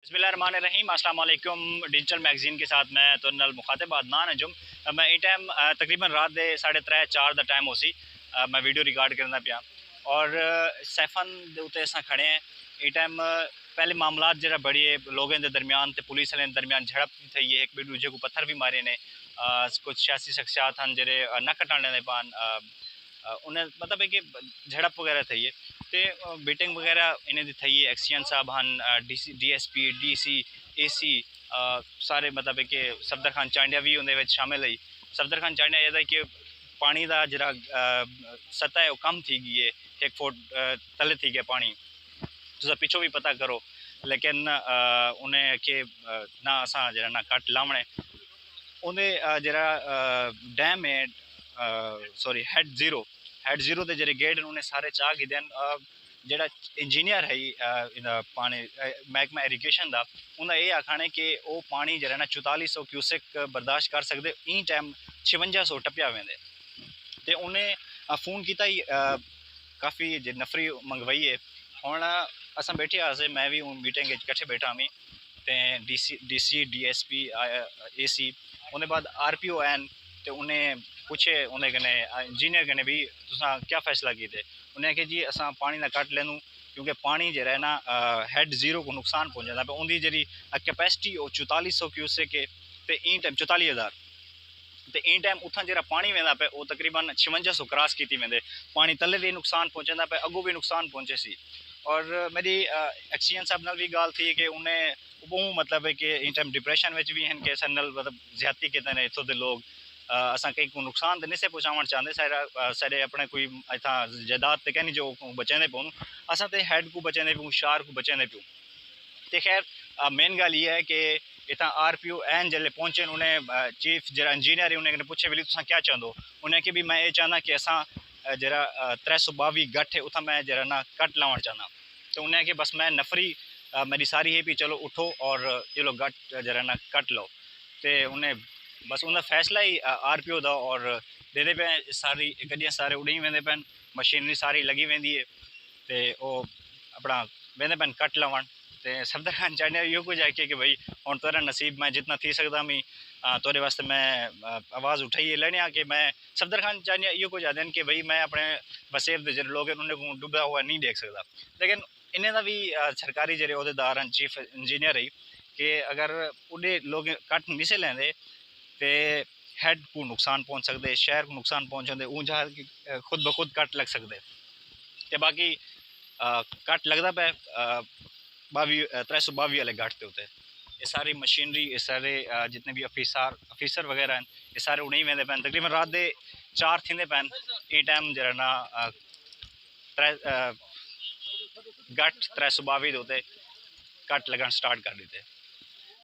बिस्मिल्लाहिर्रहमानिर्रहीम। अस्सलाम वालेकुम। डिजिटल मैगजीन के साथ मैं तो नल मुखातिब अदनान अंजुम। मैं इस टाइम तकरीबन रात दे 3:30-4 का टाइम हो सी मैं वीडियो रिकॉर्ड करना पाया और सैफन के उत्ते असां खड़े हैं। इस टाइम पहले मामलात जरा बड़ी लोगों के दरमियान ते पुलिस वाले दरमियान झड़प थी है, एक दूजे को पत्थर भी मारे ने। कुछ सियासी शख्सियात हैं जेरे न कटाने दे पान उन्हें मतलब है कि झड़प वगैरह थी है तो बीटिंग वगैरह इन्हें दी थी है। एक्सीएन साहब हैं, DSP DC AC सारे मतलब है कि सफदर खान चांडिया भी उन्हें शामिल है। सफदर खान चांडिया यह कि पानी का जरा सतह है वो कम थी गई है, 1 फुट तले थी गया पानी, तुम पिछो भी पता करो। लेकिन उन्हें कि ना असा जरा ना कट लावने उन्हें जरा डैम है सॉरी हेड जीरो के जेरे गेट उन्हें सारे चाह गिदे जरा इंजीनियर है पानी महकमा इरीगेशन का उन्हें यह आखना है कि वह पानी जरा ना 4400 क्यूसेक बर्दाश्त कर सकते ई टाइम 5600 टपया वेंदे ते उन्हें फोन किया ही काफ़ी नफरी मंगवाई है। हुण असां बैठे आसे मैं भी मीटिंग कट्ठे बैठा मी ते DC DSP AC उन्हें बाद RPO एन तो उन्हें पूछे उन्हें कने इंजीनियर कने भी तुसा क्या फैसला किए उन्हें कि जी असा पानी ना कट लेनू क्योंकि पानी जो है ना हेड जीरो को नुकसान पहुँचा पे उनकी जी कैपेसिटी 4400 क्यूसेक तो ई टाइम 44,000 तो इन टाइम उतना जरा पानी वेंदा पे वो तकरीबन 5600 क्रॉस की वेंदे पानी तले भी नुकसान पहुँचा पे अगू भी नुकसान पहुँचे सी। और मेरी एक्सीएन साहब नाल भी गाल थी कि उन्हें वो मतलब है कि इन टाइम डिप्रेशन में भी हैं कि असन नाल मतलब ज्यादती किते ने इथों दे लोग असा कहीं को नुकसान तो नहीं से पहुँचावन चाहते सारे अपने कोई इतना जायदाद तो कहनी जो बचाने पौन असा तो हेड को बचाने पऊँ शार को बचाने पऊँ तो खैर मेन गल ये है कि इतना RPO एन जल्द पहुंचे उन्हें चीफ जरा इंजीनियर उन्हें पूछे भी तुम क्या चाहते हो उन्हें कि भी मैं ये चाहना कि असा जरा 322 गठ है उतना मैं जरा ना कट लावन चाहना तो उन्हें कि बस मैं नफरी मेरी सारी है भी चलो उठो और ये लो गट जरा ना कट लो तो उन्हें बस उन्हें फैसला ही RPO का और दे दे पे सारी गड्डियाँ सारे उड़ी वेंदे पैन मशीनरी सारी लगी वेंदी है तो अपना वेंदे पैन कट लवन तो सफदर खान चांडिया यो कुछ है कि भाई हूँ तेरा नसीब मैं जितना थी सकता मी तेरे वास्ते मैं आवाज़ उठाई लेने कि मैं सफदर खान चांडिया यो कुछ आते हैं कि भाई मैं अपने वसेब के जो लोग हैं उन्हें डूबा हुआ नहीं देख सकता। लेकिन इन्हें का भी सरकारी जो अहदेदार हैं चीफ इंजीनियर ही कि अगर उन्हें लोग कट नहीं से लेंदे तो हैड को नुकसान पहुँच सकते शहर को नुकसान पहुँचाते ऊँझा खुद ब खुद कट लग सकते तो बाकी कट लगता पे 322 वाले गट के उत्ते ये सारी मशीनरी ये सारे जितने भी अफीसर वगैरह हैं ये सारे उड़े वेंदे पैन तकरीबन रात के 4 थींदे पैन ये टाइम जरा ना गट 322 के उत्ते कट लगन स्टार्ट कर दीते।